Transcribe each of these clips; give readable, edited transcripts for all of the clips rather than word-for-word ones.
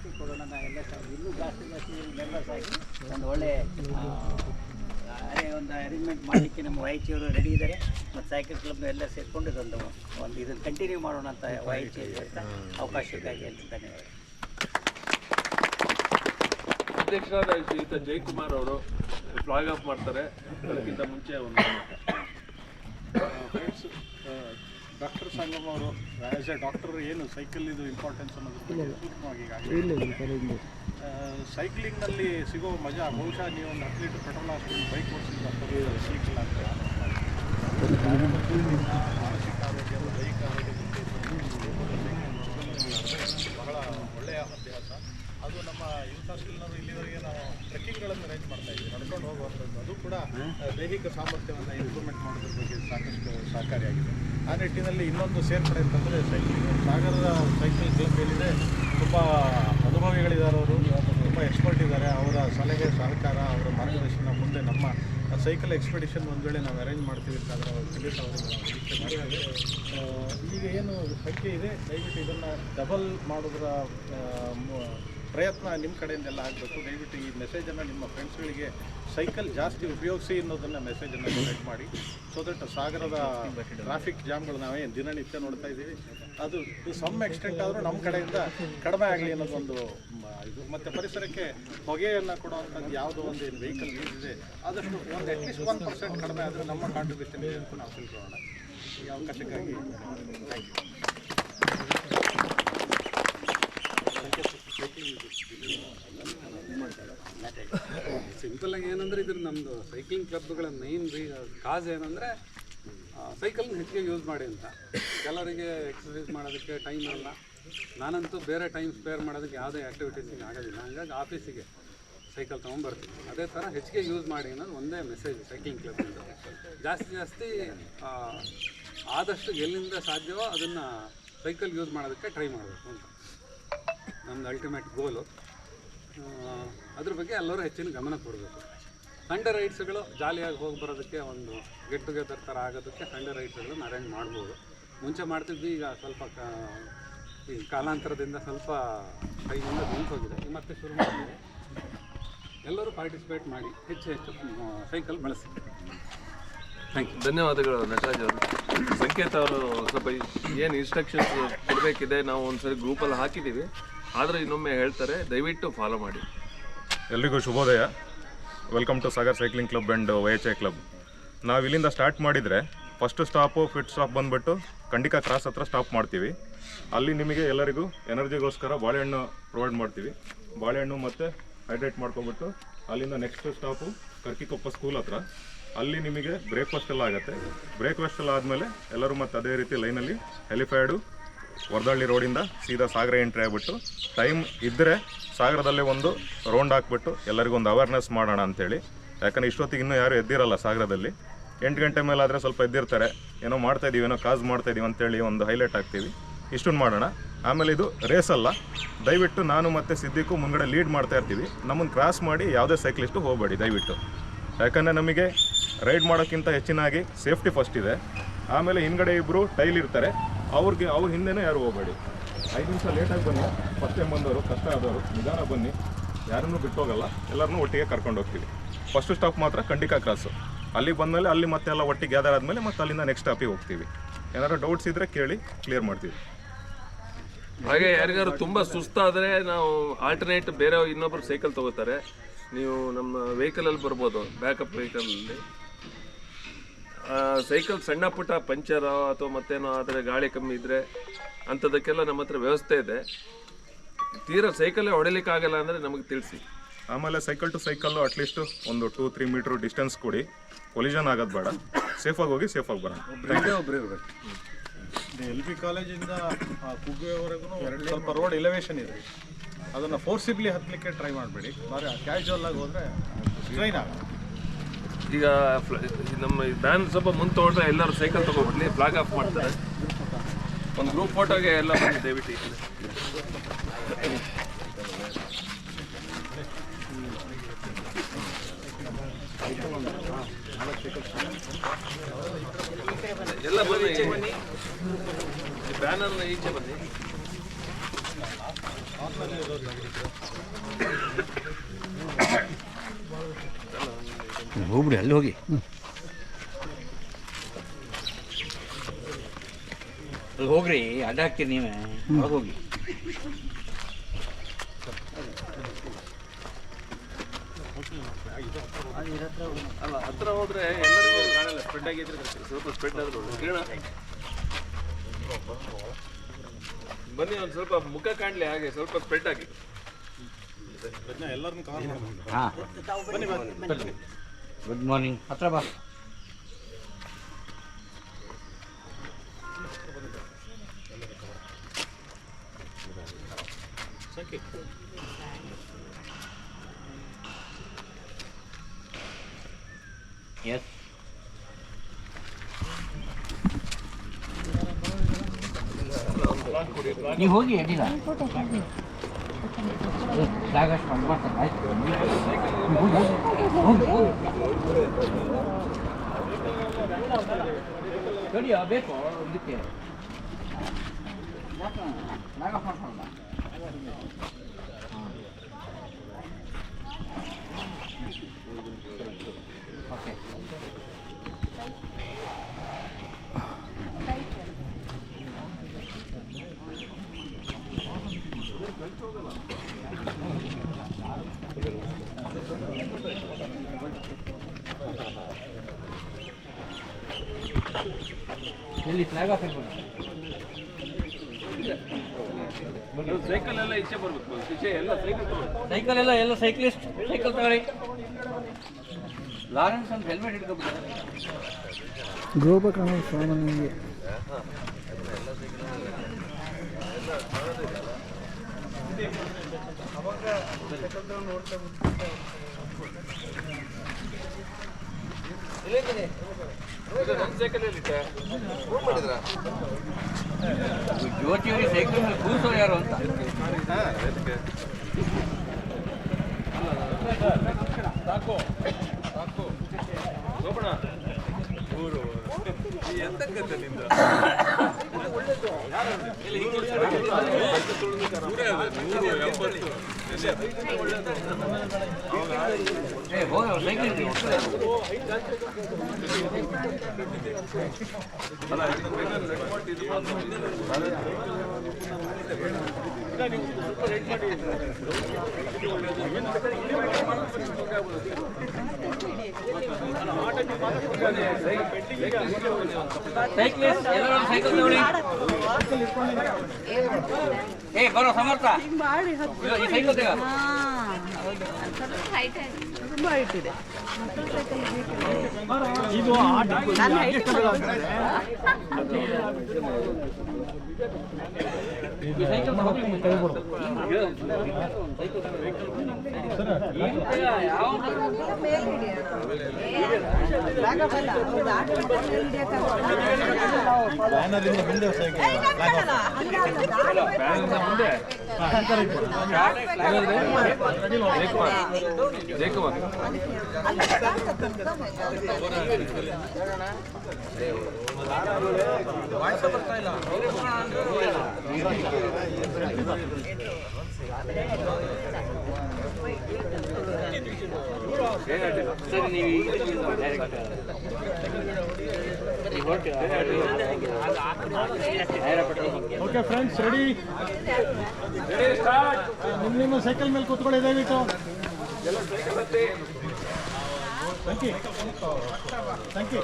ಜಾಸ್ತಿ ಕೊಡೋಣ ಎಲ್ಲ ಇನ್ನೂ ಜಾಸ್ತಿ ಮೆಂಬರ್ಸ್ ಆಗಿ ಒಂದು ಒಳ್ಳೆ ಒಂದು ಅರೇಂಜ್ಮೆಂಟ್ ಮಾಡಲಿಕ್ಕೆ ನಮ್ಮ ವೈಚಿಯವರು ರೆಡಿ ಇದ್ದಾರೆ. ಮತ್ತು ಸೈಕಲ್ ಕ್ಲಬ್ನ ಎಲ್ಲ ಸೇರಿಕೊಂಡು ಇದನ್ನು ಕಂಟಿನ್ಯೂ ಮಾಡೋಣ ಅಂತ ವೈಚಿ ಅಂತ ಅವಕಾಶಕ್ಕಾಗಿ ಅಂತ ಧನ್ಯವಾದ. ಅಧ್ಯಕ್ಷರಾದ ಶ್ರೀಯುತ ಜಯಕುಮಾರ್ ಅವರು ಫ್ಲಾಗ್ ಆಫ್ ಮಾಡ್ತಾರೆ. ಅದಕ್ಕಿಂತ ಮುಂಚೆ ಒಂದು ಡಾಕ್ಟರ್ ಸಂಗಮ್ ಅವರು ಆ್ಯಸ್ ಎ ಡಾಕ್ಟರ್ ಏನು ಸೈಕಲ್ ಇದು ಇಂಪಾರ್ಟೆನ್ಸ್ ಅನ್ನೋದ್ರ ಬಗ್ಗೆ ಸೂಕ್ಷ್ಮವಾಗಿ ಈಗಾಗಲೇ ಸೈಕ್ಲಿಂಗ್ನಲ್ಲಿ ಸಿಗೋ ಮಜಾ ಬಹುಶಃ ನೀವು ಒಂದು 10 ಲೀಟರ್ ಪೆಟ್ರೋಲ್ ಹಾಕ್ಕೊಂಡು ಬೈಕ್ ಓಡಿಸಿದ ಸಿಗಲ್ಲ ಅಂತ ಮಾನಸಿಕ ಆರೋಗ್ಯ ದೈಹಿಕ ಆರೋಗ್ಯ ಬಹಳ ಒಳ್ಳೆಯ ಅಭ್ಯಾಸ. ಅದು ನಮ್ಮ ಯೂತ್ ಹಾಸ್ಟೆಲ್ನವರು ಇಲ್ಲಿವರೆಗೆ ನಾವು ಟ್ರೆಕ್ಕಿಂಗ್ಗಳನ್ನು ಅರೇಂಜ್ ಮಾಡ್ತಾ ಇದ್ದೀವಿ, ನಡ್ಕೊಂಡು ಹೋಗುವಂಥದ್ದು. ಅದು ಕೂಡ ದೈಹಿಕ ಸಾಮರ್ಥ್ಯವನ್ನು ಇಂಪ್ರೂವ್ಮೆಂಟ್ ಮಾಡೋದ್ರ ಬಗ್ಗೆ ಸಾಕಷ್ಟು ಸಹಕಾರಿಯಾಗಿದೆ. ಆ ನಿಟ್ಟಿನಲ್ಲಿ ಇನ್ನೊಂದು ಸೇರ್ಪಡೆ ಅಂತಂದರೆ ಸೈಕ್ಲಿಂಗ್. ಸಾಗರದ ಸೈಕಲ್ ಕ್ಲಬ್ ಏನಿದೆ ತುಂಬ ಅನುಭವಿಗಳಿದ್ದಾರೆ, ಅವರು ತುಂಬ ಎಕ್ಸ್ಪರ್ಟ್ ಇದ್ದಾರೆ. ಅವರ ಸಲಹೆ ಸಹಕಾರ, ಅವರ ಮಾರ್ಗದರ್ಶನ ಮುಂದೆ ನಮ್ಮ ಸೈಕಲ್ ಎಕ್ಸ್ಪಿಡಿಷನ್ ಒಂದು ವೇಳೆ ನಾವು ಅರೇಂಜ್ ಮಾಡ್ತೀವಿ ಅಂತ ಅದರ ಖಂಡಿತ ಅವರಿಗೆ ನಾವು ನಿರೀಕ್ಷೆ ಮಾಡ್ತೀವಿ. ಈಗ ಏನು ಸಂಖ್ಯೆ ಇದೆ ದಯವಿಟ್ಟು ಇದನ್ನು ಡಬಲ್ ಮಾಡೋದ್ರ ಪ್ರಯತ್ನ ನಿಮ್ಮ ಕಡೆಯಿಂದೆಲ್ಲ ಆಗಬೇಕು. ದಯವಿಟ್ಟು ಈ ಮೆಸೇಜನ್ನು ನಿಮ್ಮ ಫ್ರೆಂಡ್ಸ್ಗಳಿಗೆ ಸೈಕಲ್ ಜಾಸ್ತಿ ಉಪಯೋಗಿಸಿ ಅನ್ನೋದನ್ನು ಮೆಸೇಜನ್ನು ಸ್ಪ್ರೆಡ್ ಮಾಡಿ. ಸೊ ದಟ್ ಸಾಗರದ ಟ್ರಾಫಿಕ್ ಜಾಮ್ಗಳು ನಾವೇನು ದಿನನಿತ್ಯ ನೋಡ್ತಾ ಇದ್ದೀವಿ ಅದು ಸಮ್ ಎಕ್ಸ್ಟೆಂಟ್ ಆದರೂ ನಮ್ಮ ಕಡೆಯಿಂದ ಕಡಿಮೆ ಆಗಲಿ ಅನ್ನೋದೊಂದು ಇದು. ಮತ್ತು ಪರಿಸರಕ್ಕೆ ಹೊಗೆಯನ್ನು ಕೊಡುವಂಥದ್ದು ಯಾವುದೋ ಒಂದು ಏನು ವೆಹಿಕಲ್ ಯೂಸ್ ಇದೆ ಆದಷ್ಟು ಒಂದು ಅಟ್ಲೀಸ್ಟ್ 1% ಕಡಿಮೆ ಆದರೆ ನಮ್ಮ ಕಾಂಟ್ರಿಬ್ಯೂಷನ್ ಇದೆ ಅಂತ ನಾವು ತಿಳ್ಕೊಳ್ಳೋಣ. ಈ ಅವಕಾಶಕ್ಕಾಗಿ ಥ್ಯಾಂಕ್ ಯು. ಸಿಂಪಲ್ ಆಗಿ ಏನಂದರೆ ಇದ್ರ ನಮ್ಮದು ಸೈಕ್ಲಿಂಗ್ ಕ್ಲಬ್ಗಳ ಮೈನ್ ಕಾಸ್ ಏನಂದರೆ ಸೈಕಲ್ನ ಹೆಚ್ಚಿಗೆ ಯೂಸ್ ಮಾಡಿ ಅಂತ. ಕೆಲವರಿಗೆ ಎಕ್ಸಸೈಸ್ ಮಾಡೋದಕ್ಕೆ ಟೈಮ್ ಇರಲ್ಲ. ನಾನಂತೂ ಬೇರೆ ಟೈಮ್ ಸ್ಪೇರ್ ಮಾಡೋದಕ್ಕೆ ಯಾವುದೇ ಆ್ಯಕ್ಟಿವಿಟೀಸಿಗೆ ಆಗೋದಿಲ್ಲ. ಹಂಗಾಗಿ ಆಫೀಸಿಗೆ ಸೈಕಲ್ ತೊಗೊಂಬರ್ತೀನಿ. ಅದೇ ಥರ ಹೆಚ್ಚಿಗೆ ಯೂಸ್ ಮಾಡಿ ಅನ್ನೋದು ಒಂದೇ ಮೆಸೇಜ್ ಸೈಕ್ಲಿಂಗ್ ಕ್ಲಬ್ನಿಂದ. ಜಾಸ್ತಿ ಆದಷ್ಟು ಎಲ್ಲಿಂದ ಸಾಧ್ಯವೋ ಅದನ್ನು ಸೈಕಲ್ ಯೂಸ್ ಮಾಡೋದಕ್ಕೆ ಟ್ರೈ ಮಾಡಬೇಕು ಅಂತ ನಮ್ಮದು ಅಲ್ಟಿಮೇಟ್ ಗೋಲು. ಅದ್ರ ಬಗ್ಗೆ ಎಲ್ಲರೂ ಹೆಚ್ಚಿನ ಗಮನ ಕೊಡಬೇಕು. ಸಂಡೇ ರೈಡ್ಸ್ಗಳು ಜಾಲಿಯಾಗಿ ಹೋಗಿ ಬರೋದಕ್ಕೆ ಒಂದು ಗೆಟ್ ಟುಗೆದರ್ ಥರ ಆಗೋದಕ್ಕೆ ಸಂಡೇ ರೈಡ್ಸ್ಗಳನ್ನು ಅರೇಂಜ್ ಮಾಡ್ಬೋದು. ಮುಂಚೆ ಮಾಡ್ತಿದ್ವಿ, ಈಗ ಸ್ವಲ್ಪ ಈ ಕಾಲಾಂತರದಿಂದ ಸ್ವಲ್ಪ ಕೈಯಿಂದ ನಿಂತೋಗಿದೆ. ಮತ್ತೆ ಶುರು ಮಾಡಿದೆ. ಎಲ್ಲರೂ ಪಾರ್ಟಿಸಿಪೇಟ್ ಮಾಡಿ ಹೆಚ್ಚು ಸೈಕಲ್ ಬಳಸಿ. Thank you. ಧನ್ಯವಾದಗಳು ನಟರಾಜ್ ಅವರು. ಸಂಕೇತ್ ಅವರು ಸ್ವಲ್ಪ ಏನು ಇನ್ಸ್ಟ್ರಕ್ಷನ್ಸ್ ಕೊಡಬೇಕಿದೆ ನಾವು ಒಂದ್ಸರಿ ಗ್ರೂಪಲ್ಲಿ ಹಾಕಿದ್ದೀವಿ, ಆದರೆ ಇನ್ನೊಮ್ಮೆ ಹೇಳ್ತಾರೆ, ದಯವಿಟ್ಟು ಫಾಲೋ ಮಾಡಿ. ಎಲ್ರಿಗೂ ಶುಭೋದಯ. Welcome to Sagar cycling club and YHI club. ನಾವು ಇಲ್ಲಿಂದ ಸ್ಟಾರ್ಟ್ ಮಾಡಿದರೆ ಫಸ್ಟ್ ಸ್ಟಾಪು ಫಿಟ್ ಸ್ಟಾಪ್ ಬಂದುಬಿಟ್ಟು ಖಂಡಿಕಾ ಕ್ರಾಸ್ ಹತ್ರ ಸ್ಟಾಪ್ ಮಾಡ್ತೀವಿ. ಅಲ್ಲಿ ನಿಮಗೆ ಎಲ್ಲರಿಗೂ ಎನರ್ಜಿಗೋಸ್ಕರ ಬಾಳೆಹಣ್ಣು ಪ್ರೊವೈಡ್ ಮಾಡ್ತೀವಿ. ಬಾಳೆಹಣ್ಣು ಮತ್ತು ಹೈಡ್ರೇಟ್ ಮಾಡ್ಕೊಬಿಟ್ಟು ಅಲ್ಲಿಂದ ನೆಕ್ಸ್ಟ್ ಸ್ಟಾಪು ಕರ್ಕಿಕೊಪ್ಪ ಸ್ಕೂಲ್ ಹತ್ರ. ಅಲ್ಲಿ ನಿಮಗೆ ಬ್ರೇಕ್ಫಾಸ್ಟ್ ಎಲ್ಲ ಆಗುತ್ತೆ. ಬ್ರೇಕ್ಫಾಸ್ಟ್ ಎಲ್ಲ ಆದಮೇಲೆ ಎಲ್ಲರೂ ಮತ್ತು ಅದೇ ರೀತಿ ಲೈನಲ್ಲಿ ಹೆಲಿಫ್ಯಾಡು ವರದಹಳ್ಳಿ ರೋಡಿಂದ ಸೀದಾ ಸಾಗರ ಎಂಟ್ರಿ ಆಗಿಬಿಟ್ಟು ಟೈಮ್ ಇದ್ದರೆ ಸಾಗರದಲ್ಲೇ ಒಂದು ರೌಂಡ್ ಹಾಕ್ಬಿಟ್ಟು ಎಲ್ಲರಿಗೂ ಒಂದು ಅವೇರ್ನೆಸ್ ಮಾಡೋಣ ಅಂಥೇಳಿ. ಯಾಕಂದರೆ ಇಷ್ಟೊತ್ತಿಗೆ ಇನ್ನೂ ಯಾರು ಎದ್ದಿರಲ್ಲ ಸಾಗರದಲ್ಲಿ. 8 ಗಂಟೆ ಮೇಲೆ ಆದರೆ ಸ್ವಲ್ಪ ಎದ್ದಿರ್ತಾರೆ, ಏನೋ ಮಾಡ್ತಾಯಿದ್ದೀವಿ, ಏನೋ ಕಾಸ್ ಮಾಡ್ತಾಯಿದ್ದೀವಿ ಅಂತೇಳಿ ಒಂದು ಹೈಲೈಟ್ ಹಾಕ್ತೀವಿ. ಇಷ್ಟನ್ನು ಮಾಡೋಣ. ಆಮೇಲೆ ಇದು ರೇಸ್ ಅಲ್ಲ, ದಯವಿಟ್ಟು ನಾನು ಮತ್ತು ಸಿದ್ದಿಕು ಮುಂಗಡೆ ಲೀಡ್ ಮಾಡ್ತಾ ಇರ್ತೀವಿ. ನಮ್ಮನ್ನು ಕ್ರಾಸ್ ಮಾಡಿ ಯಾವುದೇ ಸೈಕ್ಲಿಸ್ಟು ಹೋಗಬೇಡಿ ದಯವಿಟ್ಟು. ಯಾಕಂದರೆ ನಮಗೆ ರೈಡ್ ಮಾಡೋಕ್ಕಿಂತ ಹೆಚ್ಚಿನಾಗಿ ಸೇಫ್ಟಿ ಫಸ್ಟ್ ಇದೆ. ಆಮೇಲೆ ಹಿಂದ್ಗಡೆ ಇಬ್ಬರು ಟೈಲ್ ಇರ್ತಾರೆ, ಅವ್ರ ಹಿಂದೆನೇ ಯಾರು ಹೋಗಬೇಡಿ. 5 ನಿಮಿಷ ಲೇಟಾಗಿ ಬನ್ನಿ. ಫಸ್ಟ್ ಟೈಮ್ ಬಂದವರು, ಕಷ್ಟ ಆದವರು ನಿಧಾನ ಬನ್ನಿ. ಯಾರನ್ನೂ ಬಿಟ್ಟೋಗಲ್ಲ, ಎಲ್ಲರನ್ನೂ ಒಟ್ಟಿಗೆ ಕರ್ಕೊಂಡು ಹೋಗ್ತೀವಿ. ಫಸ್ಟ್ ಸ್ಟಾಪ್ ಮಾತ್ರ ಖಂಡಿಕಾ ಕ್ರಾಸು. ಅಲ್ಲಿಗೆ ಬಂದಮೇಲೆ ಅಲ್ಲಿ ಮತ್ತೆ ಎಲ್ಲ ಒಟ್ಟಿಗೆ ಗ್ಯಾದರ್ ಆದಮೇಲೆ ಮತ್ತೆ ಅಲ್ಲಿಂದ ನೆಕ್ಸ್ಟ್ ಸ್ಟಾಪಿಗೆ ಹೋಗ್ತೀವಿ. ಏನಾದ್ರು ಡೌಟ್ಸ್ ಇದ್ದರೆ ಕೇಳಿ ಕ್ಲಿಯರ್ ಮಾಡ್ತೀವಿ. ಹಾಗೆ ಯಾರಿಗಾರು ತುಂಬ ಸುಸ್ತಾದರೆ ನಾವು ಆಲ್ಟರ್ನೇಟ್ ಬೇರೆ ಇನ್ನೊಬ್ಬರು ಸೈಕಲ್ ತೊಗೋತಾರೆ. ನೀವು ನಮ್ಮ ವೆಹಿಕಲಲ್ಲಿ ಬರ್ಬೋದು, ಬ್ಯಾಕಪ್ ವೆಹಿಕಲಲ್ಲಿ. ಸೈಕಲ್ ಸಣ್ಣ ಪುಟ್ಟ ಪಂಚರ್ ಅಥವಾ ಮತ್ತೇನೋ ಆದರೆ ಗಾಳಿ ಕಮ್ಮಿ ಇದ್ದರೆ ಅಂಥದಕ್ಕೆಲ್ಲ ನಮ್ಮ ಹತ್ರ ವ್ಯವಸ್ಥೆ ಇದೆ. ತೀರಾ ಸೈಕಲ್ಲೇ ಹೊಡಿಲಿಕ್ಕಾಗಲ್ಲ ಅಂದರೆ ನಮಗೆ ತಿಳಿಸಿ. ಆಮೇಲೆ ಸೈಕಲ್ ಟು ಸೈಕಲ್ಲು ಅಟ್ಲೀಸ್ಟ್ ಒಂದು 2-3 ಮೀಟ್ರ್ ಡಿಸ್ಟೆನ್ಸ್ ಕೊಡಿ. ಕೊಲಿಷನ್ ಆಗೋದು ಬೇಡ. ಸೇಫಾಗಿ ಹೋಗಿ ಸೇಫಾಗಿ ಬರೋಣ. ಒಬ್ಬರು ಇರಬೇಕು. LP ಕಾಲೇಜಿಂದ ಕುಗ್ಗುವವರೆಗೂ ಸ್ವಲ್ಪ ರೋಡ್ ಎಲಿವೇಶನ್ ಇದೆ, ಅದನ್ನು ಫೋರ್ಸಿಬ್ಲಿ ಹತ್ತಲಿಕ್ಕೆ ಟ್ರೈ ಮಾಡಬೇಡಿ. ಬಾರಿ ಕ್ಯಾಶುವಲ್ ಆಗಿ ಹೋದರೆ ಸ್ಟ್ರೈನ್ ಆಗುತ್ತೆ. ಈಗ ನಮ್ಮ ಬ್ಯಾನ್ ಸ್ವಲ್ಪ ಮುಂದೆ ತೊಗೊಂಡ್ರೆ ಎಲ್ಲರೂ ಸೈಕಲ್ ತೊಗೊಬಿಡ್ಲಿ, ಫ್ಲಾಗ್ ಆಫ್ ಮಾಡ್ತಾರೆ. ಒಂದು ಗ್ರೂಪ್ ಫೋಟೋಗೆ ಎಲ್ಲ ಬನ್ನಿ ದಯವಿಟ್ಟು. ಎಲ್ಲ ಬನ್ನಿ, ಬ್ಯಾನರ್ನ ಈಚೆ ಬನ್ನಿ. ಆನ್ಲೈನ್ ಇರೋದು ಹೋಗ್ಬಿಡಿ ಅಲ್ಲಿ ಹೋಗಿ ಅಲ್ಲಿ ಹೋಗ್ರಿ ಅಡ್ಡ ಹಾಕ್ತೀರಿ ನೀವೇ ಒಳಗೆ ಹೋಗಿ ಅಲ್ಲ ಹತ್ರ ಹೋದ್ರೆ ಎಲ್ಲರಿಗೂ ಕಾಣಲ್ಲ, ಸ್ಪ್ರೆಡ್ ಆಗಿದ್ರೆ ಸ್ವಲ್ಪ ಸ್ಪ್ರೆಡ್ ಆದ್ರೂ ಕೇಳ ಬನ್ನಿ, ಒಂದು ಸ್ವಲ್ಪ ಮುಖ ಕಾಣಲಿ, ಹಾಗೆ ಸ್ವಲ್ಪ ಸ್ಪ್ರೆಡ್ ಆಗಿ ಎಲ್ಲರನ್ನು ಕವರ್ ಮಾಡ್ಬೋದು. ಹಾಂ ಗುಡ್ ಮಾರ್ನಿಂಗ್. ಹತ್ರ ಬಾ. ಎಸ್ ನೀವು ಹೋಗಿ ಅಡ್ಡಿಲ್ಲ, ಜಾಗಷ್ಟು ಮಾಡ್ತಾರೆ. ಆಯ್ತು ಕಡಿಯೋ ಬೇಕು ಇದಕ್ಕೆ ಓಕೆ. ಇಲ್ಲಿ ಫ್ಲಾಗ್ ಆಫ್ ಇರ್ಬೋದು. ಸೈಕಲ್ ಎಲ್ಲ ಈಚೆ ಬರ್ಬೇಕು, ಈಚೆ ಎಲ್ಲ ಸೈಕಲ್ ತಗೊಂಡು ಸೈಕಲ್ ಎಲ್ಲ ಸೈಕ್ಲಿಸ್ಟ್ ಸೈಕಲ್ ತಗೊಳ್ಳಿ. ಲಾರೆನ್ಸ್ ಅಂತ ಹೆಲ್ಮೆಟ್ ಹಿಡ್ಕೊಬಿಟ್ಟು ಗೋಪಕರ್ಣ ಸ್ವಾಮಿಗೆ ನನ್ನ ಸೈಕಲ್ ಎಲ್ಲಿದೆ? ಜ್ಯೋತಿಯವರಿಗೆ ಸೈಕಲ್ ಮೇಲೆ ಕೂರಿಸೋರು ಯಾರು ಅಂತ. ಸೋಮಣ್ಣ ಎಂತಕ್ಕಂತ ನಿಂದ ಹೋಗ ಸೈಕಲ್ ಸೈಕ್ಲಿಸ್ಟ್ ಎಲ್ಲರೂ ಸೈಕಲ್ ತಗೊಳ್ಳಿ. ಏ ಬರೋ ಸಮರ್ಥ ಈ ಸೈಕಲ್ ತಗ. ತುಂಬ ಹೈಟ್ ಇದೆ. ಇದು ಸೈಕಲ್ ಬ್ಯಾನರಿಂದ ಮುಂದೆ ಮುಂದೆ ಸರಿ ನೀವು ಓಕೆ ಫ್ರೆಂಡ್ಸ್, ರೆಡಿ? ನಿಮ್ಮ ಸೈಕಲ್ ಮೇಲೆ ಕೂತ್ಕೊಳ್ಳಿ ದಯವಿಟ್ಟು. Thank you thank you.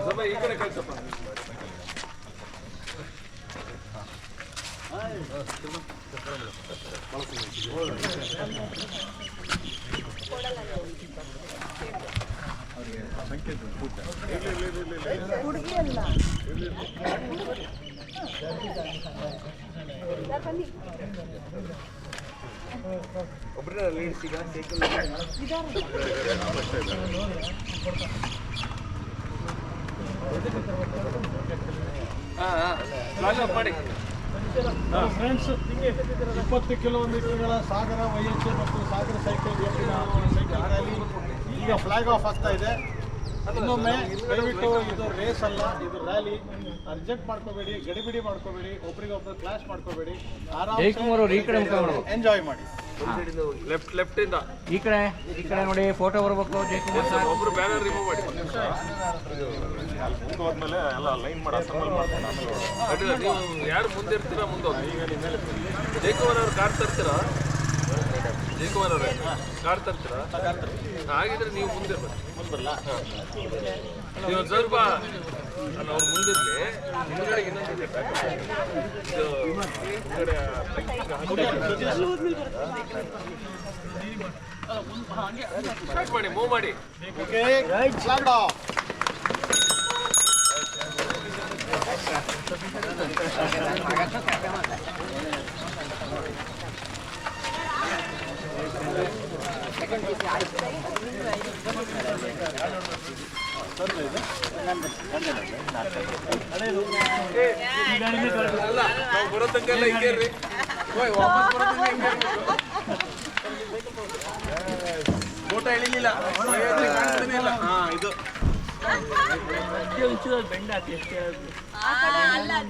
ಸ್ವಲ್ಪ ಈ ಕಡೆ ಕಳ್ಸಪ್ಪ. ಒಬ್ಬರೇ ಲೀಡ್ಸ್ ಈಗ ಸೈಕಲ್ ಮಾಡಿ. ಫ್ರೆಂಡ್ಸ್, 20 ಕಿಲೋಮೀಟರ್ಗಳ ಸಾಗರ ವೈಎಚ್ಎ ಮತ್ತು ಸಾಗರ ಸೈಕಲ್ ರ್ಯಾಲಿ ಈಗ ಫ್ಲಾಗ್ ಆಫ್ ಆಗ್ತಾ ಇದೆ. ಇನ್ನೊಮ್ಮೆ ದಯವಿಟ್ಟು ಇದು ರೇಸ್ ಅಲ್ಲ, ಇದು ರ್ಯಾಲಿ. ಅರ್ಜೆಂಟ್ ಮಾಡ್ಕೋಬೇಡಿ, ಗಡಿಬಿಡಿ ಮಾಡ್ಕೋಬೇಡಿ, ಒಬ್ರಿಗೊಬ್ರು ಕ್ಲಾಶ್ ಮಾಡ್ಕೋಬೇಡಿ. ಜಯಕುಮಾರ್ ಅವರು ಈ ಕಡೆ ಮುಖ ಮಾಡ್ಬೇಕು. ಎಂಜಾಯ್ ಮಾಡಿ. ಲೆಫ್ಟ್ ಇಂದ ಈ ಕಡೆ ನೋಡಿ, ಫೋಟೋ ಬರ್ಬೇಕು. ಜಯಕುಮಾರ್ ಸರ್ ಒಬ್ರು ಬ್ಯಾನರ್ ರಿಮೂವ್ ಮಾಡಿ. ಮುಂದೆ ಹೋದ್ಮೇಲೆ ಎಲ್ಲ ಲೈನ್ ಮಾಡಿ ಅಸೆಂಬಲ್ ಮಾಡ್ಕೊಂಡು ಆಮೇಲೆ ಹೊರಡೋದು. ಅಡ್ಡಿಲ್ಲ, ನೀವು ಯಾರು ಮುಂದೆ ಇರ್ತೀರಾ ಮುಂದೆ ಹೋಗಿ. ಜಯಕುಮಾರ್ ಅವ್ರು ಕಾರ್ ತರ್ತೀರಾ? ಜಯಕುಮಾರ್ ಅವರೇ ಕಾರ್ ತರ್ತೀರಾ? ಹಾಗಿದ್ರೆ ನೀವು ಮುಂದೆ ನೀವು ಒಂದು ಸ್ವಲ್ಪ ಅಲ್ಲ, ಅವ್ರು ಮುಂದಿರಲಿ. ಹಿಂದ್ಗಡೆಗೆ ಇನ್ನೊಂದಿದೆ ಸ್ಟಾರ್ಟ್ ಮಾಡಿ, ಮೂವ್ ಮಾಡಿ. Okay, start of. ಅಲ್ಲ, ನಾವು ಬರೋ ತನಕ ಎಲ್ಲ ಹಿಂಗೆ ಇರ್ರಿ. ವಾಪಸ್ ಬರೋ ತನಕ ಹಿಂಗೆ ಇರ್ಬೇಕು. ಫೋಟೋ ಎಳಿಲಿಲ್ಲ, ಕಾಣಿಸ್ತಾನೆ ಇಲ್ಲ.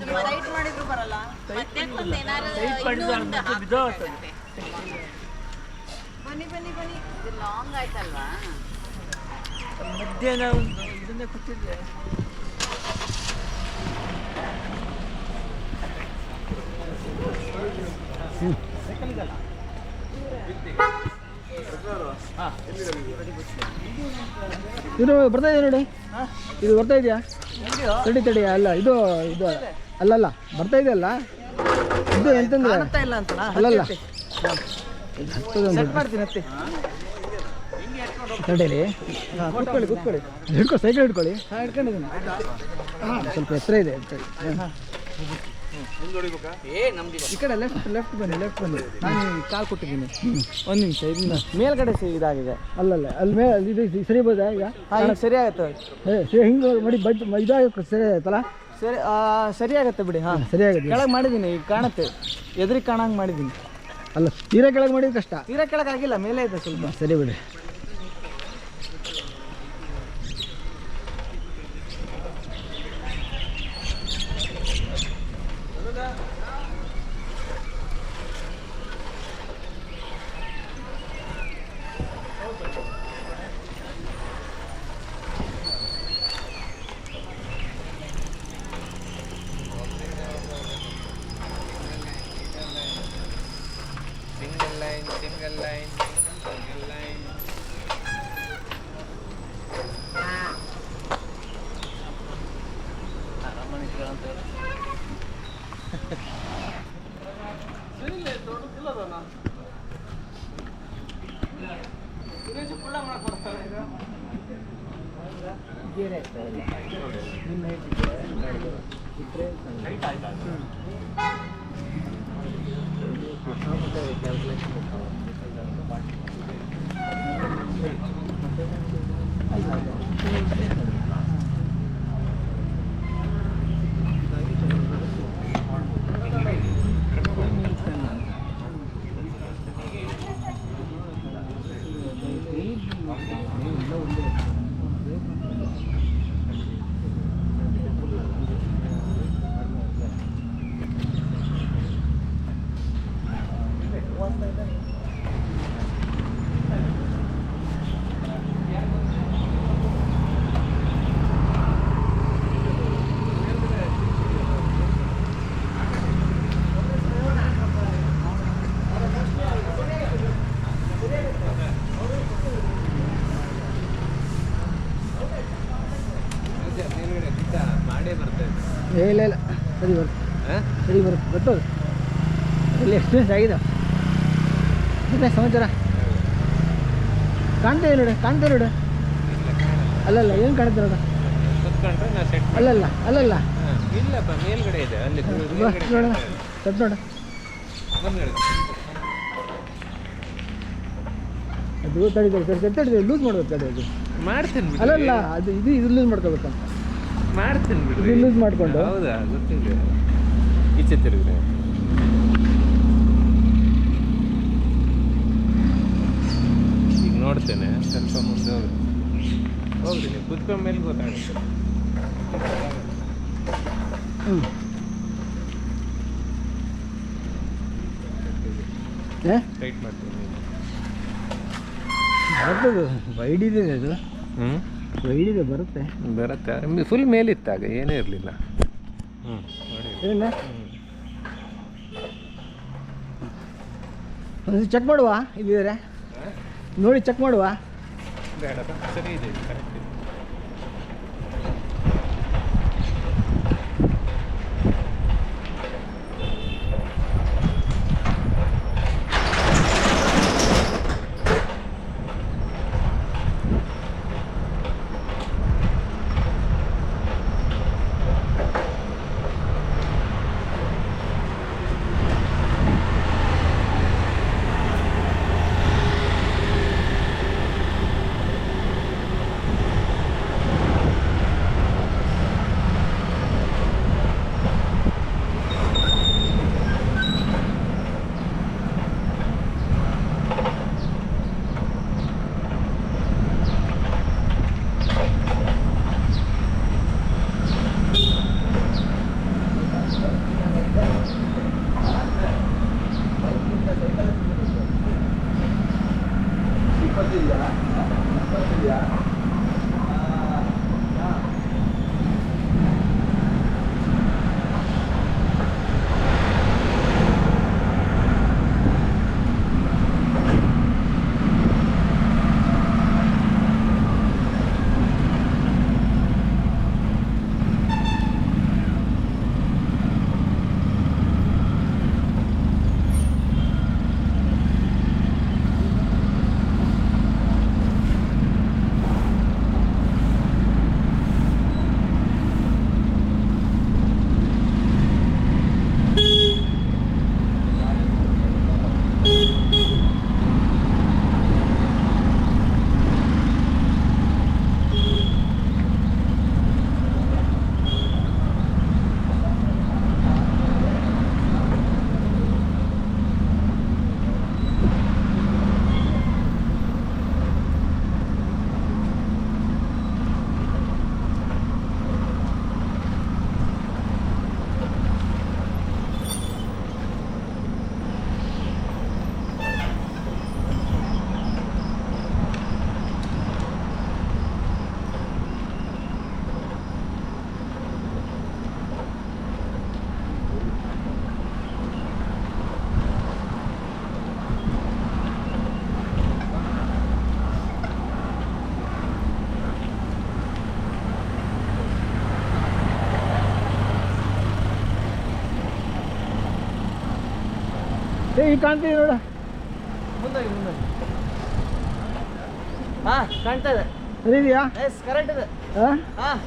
ಇದು ರೈಟ್ ಮಾಡಿದ್ರು ಬರಲ್ಲ. ಬನ್ನಿ ಬನ್ನಿ ಬನ್ನಿ, ಇದು ಲಾಂಗ್ ಆಯ್ತಲ್ವಾ? ಮಧ್ಯಾಹ್ನ ಇದನ್ನೇ ಕೂತಿದ್ದೆ. ಇದು ಬರ್ತಾ ಇದೆ ನೋಡಿ, ಇದು ಬರ್ತಾ ಇದೆಯಾ? ತಡಿ ಅಲ್ಲ, ಇದು ಅಲ್ಲಲ್ಲ, ಬರ್ತಾ ಇದೆಯಲ್ಲ ಇದು ಎಂತಂದ್ರೆ ಅಲ್ಲಲ್ಲ ತಡೀರಿ, ಕೂತ್ಕೊಳ್ಳಿ, ಸೈಕಲ್ ಹಿಡ್ಕೊಳ್ಳಿ. ಹಿಡ್ಕೊಂಡಿದ್ದೀನಿ, ಸ್ವಲ್ಪ ಎತ್ತರ ಇದೆ. ಈ ಕಡೆ ಲೆಫ್ಟ್ ಬನ್ನಿ. ನಾನು ಕಾಲ್ ಕೊಟ್ಟಿದ್ದೀನಿ. ಒಂದು ನಿಮಿಷ, ಇದನ್ನ ಮೇಲ್ಗಡೆ ಇದಾಗಿದೆ. ಅಲ್ಲಲ್ಲ, ಅಲ್ಲಿ ಮೇಲೆ ಇದು ಸರಿಬೋದಾ ಈಗ? ಸರಿ ಆಗುತ್ತೆ. ಹಿಂಗೆ ಮಾಡಿ ಇದಾಗಕ್ಕೆ ಸರಿ ಆಗುತ್ತಲ್ಲ? ಸರಿ ಆಗುತ್ತೆ ಬಿಡಿ. ಹಾಂ, ಸರಿ ಆಗುತ್ತೆ. ಕೆಳಗೆ ಮಾಡಿದ್ದೀನಿ, ಈಗ ಕಾಣುತ್ತೆ, ಎದುರಿಗೆ ಕಾಣಂಗೆ ಮಾಡಿದ್ದೀನಿ. ಅಲ್ಲ, ತೀರಾ ಕೆಳಗೆ ಮಾಡಿದ್ದು ಕಷ್ಟ. ತೀರಾ ಕೆಳಗೆ ಆಗಿಲ್ಲ, ಮೇಲೆ ಇದೆ ಸ್ವಲ್ಪ. ಸರಿ ಬಿಡಿ. single line. ಇಲ್ಲ ಸರಿ ಬರುತ್ತೆ ಗೊತ್ತದು. ಇಲ್ಲಿ ಎಕ್ಸ್ಪೀರಿಯನ್ಸ್ ಆಗಿದೆ. ಮತ್ತೆ ಸಮಾಚಾರ ಕಾಣ್ತೇವೆ ನೋಡಿ. ಅಲ್ಲಲ್ಲ, ಏನು ಕಾಣುತ್ತೆ ನೋಡ. ಅಲ್ಲಲ್ಲ ಇಲ್ಲಪ್ಪ, ಮೇಲ್ಗಡೆ ಇದೆ ಅಲ್ಲಿ ನೋಡ. ಸ್ವಲ್ಪ ನೋಡ, ಅದು ತಡಿದೆ ಲೂಸ್ ಮಾಡ್ಬೇಕು. ತಡಿ, ಅದು ಮಾಡ್ತೇನೆ. ಅಲ್ಲಲ್ಲ, ಅದು ಇದು ಲೂಸ್ ಮಾಡ್ಕೋಬೇಕಂತ ಮಾಡ್ತೇನೆ ಬಿಡ್ರಿ. ಇದು ಲೂಸ್ ಮಾಡ್ಕೊಂಡು. ಹೌದಾ, ಗೊತ್ತಿಲ್ಲ. ಈಚೆ ತಿರುಗಿದೆ. ಈಗ ನೋಡ್ತೇನೆ, ಸ್ವಲ್ಪ ಮುಂದೆ ಹೋಗಿ. ಹೋಗ್ರಿ ನೀವು ಕುತ್ಕೊಂಡ ಮೇಲೆ ಗೊತ್ತಾಗುತ್ತೆ. ಟೈಟ್ ಮಾಡ್ತೀನಿ. ಬರ್ತದೆ, ವೈಡ್ ಇದೆ ಅದು, ವೈಡ್ ಇದೆ, ಬರುತ್ತೆ ಬರುತ್ತೆ. ಫುಲ್ ಮೇಲಿತ್ತಾಗ ಏನೇ ಇರಲಿಲ್ಲ. ಏನ ಚೆಕ್ ಮಾಡುವ, ಇಲ್ಲಿದ್ದಾರೆ ನೋಡಿ, ಚೆಕ್ ಮಾಡುವ. ಬೇಡಪ್ಪ, ಸರಿ ಇದೆ, ಕರೆಕ್ಟ್ ಇದೆ. ಈಗ ಕಾಣ್ತೀವಿ ನೋಡ, ಮುಂದೋಗಿ ಮುಂದೆ. ಹಾಂ, ಕಾಣ್ತಾ ಇದೆ. ಸರಿ ಇದೆಯಾ? ಎಸ್, ಕರೆಕ್ಟ್ ಇದೆ. ಹಾಂ ಹಾಂ.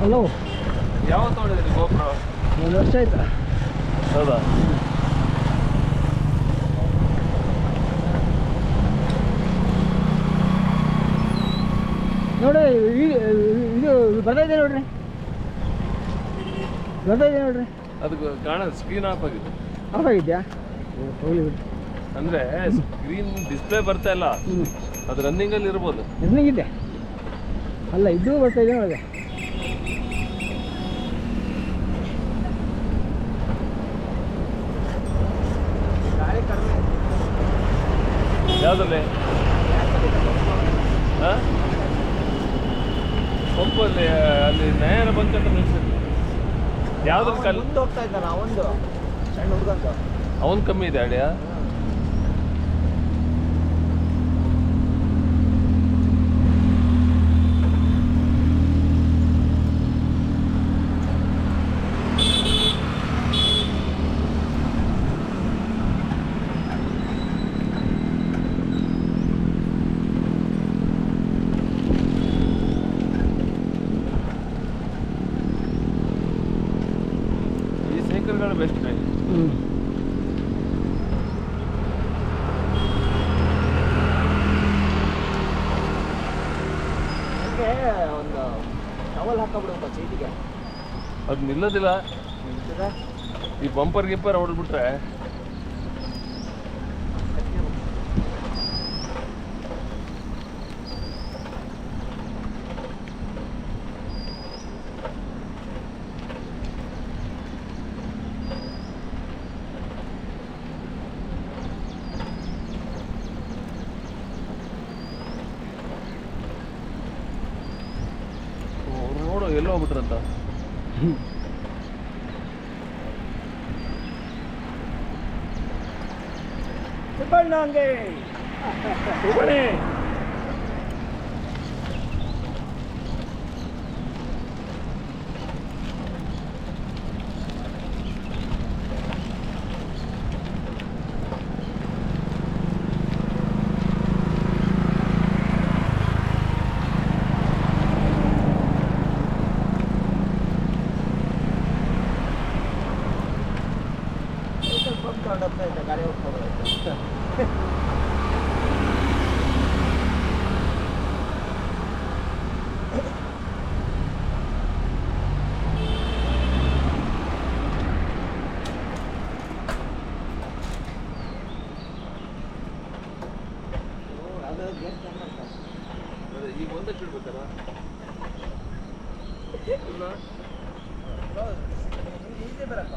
ಹಲೋ, ಯಾವತ್ತು ನೋಡಿದ್ರಿ ಗೋಪುರ? 1 ವರ್ಷ ಆಯ್ತಾ? ಹೌದಾ? ನೋಡಿ ಇದು ಬರ್ತಾ ಇದೆ ನೋಡ್ರಿ, ಬರ್ತಾ ಇದೆ ನೋಡ್ರಿ. ಅದಕ್ಕೆ ಕಾಣೋದು ಸ್ಕ್ರೀನ್ ಆಫ್ ಆಗಿದೆ. ಆಫ್ ಆಗಿದ್ಯಾ? ಹೋಗ್ಲಿ ಬಿಡಿ. ಅಂದರೆ ಸ್ಕ್ರೀನ್ ಡಿಸ್ಪ್ಲೇ ಬರ್ತಾ ಇಲ್ಲ, ಅದು ರನ್ನಿಂಗಲ್ಲಿ ಇರ್ಬೋದು. ರನ್ನಿಂಗಿದೆ ಅಲ್ಲ, ಇದು ಬರ್ತಾ ಇದೆ ಒಳಗೆ. ಯಾವುದಲ್ಲಿ? ಹಾಂ, ಪಂಪಲ್ಲಿ ಅಲ್ಲಿ ನ್ಯಾಯರ ಬಂಕಂತ ನಿಲ್ಸಿದ್ರು. ಯಾವ್ದ್ರ ಕಲ್ ಮುಂದೆ ಹೋಗ್ತಾ ಇದ್ದಾನ ಒಂದು ಸಣ್ಣ ಹುಡುಗಂತ, ಅವನು ಕಮ್ಮಿ ಇದೆ ಅಡಿಯ. ಈ ಸೈಕಲ್ಗಳು ಬೆಸ್ಟ್ ರೀ. ಒಂದು ಟವಲ್ ಹಾಕಬಿಡುವ ಚೀಟಿಗೆ, ಅದು ನಿಲ್ಲೋದಿಲ್ಲ. ಈ ಬಂಪರ್ ಗಿಪ್ಪರ್ ಹೊಡೆದ್ಬಿಟ್ರೆ ನೋಡು ಎಲ್ಲೋ ಹೋಗ್ಬಿಟ್ರಂತ. ಸುಬ್ಬಣ್ಣಂಗೆ ಸುಬ್ಬಣ್ಣಿ ಗಾಡಿ ಹೋಗ್ತಾ ಈಗ ಒಂದಕ್ಕೆ ಇಡ್ಬೇಕಲ್ಲ. ಬರಪ್ಪ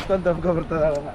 ತಪ್ಕೊಂತ ಬರ್ತದಲ್ಲ.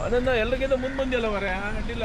ಅದನ್ನು ಎಲ್ರಿಗಿಂತ ಮುಂದೆ ಬಂದಿಲ್ಲ ಮರೆ ಅಡ್ಡಿಲ್ಲ.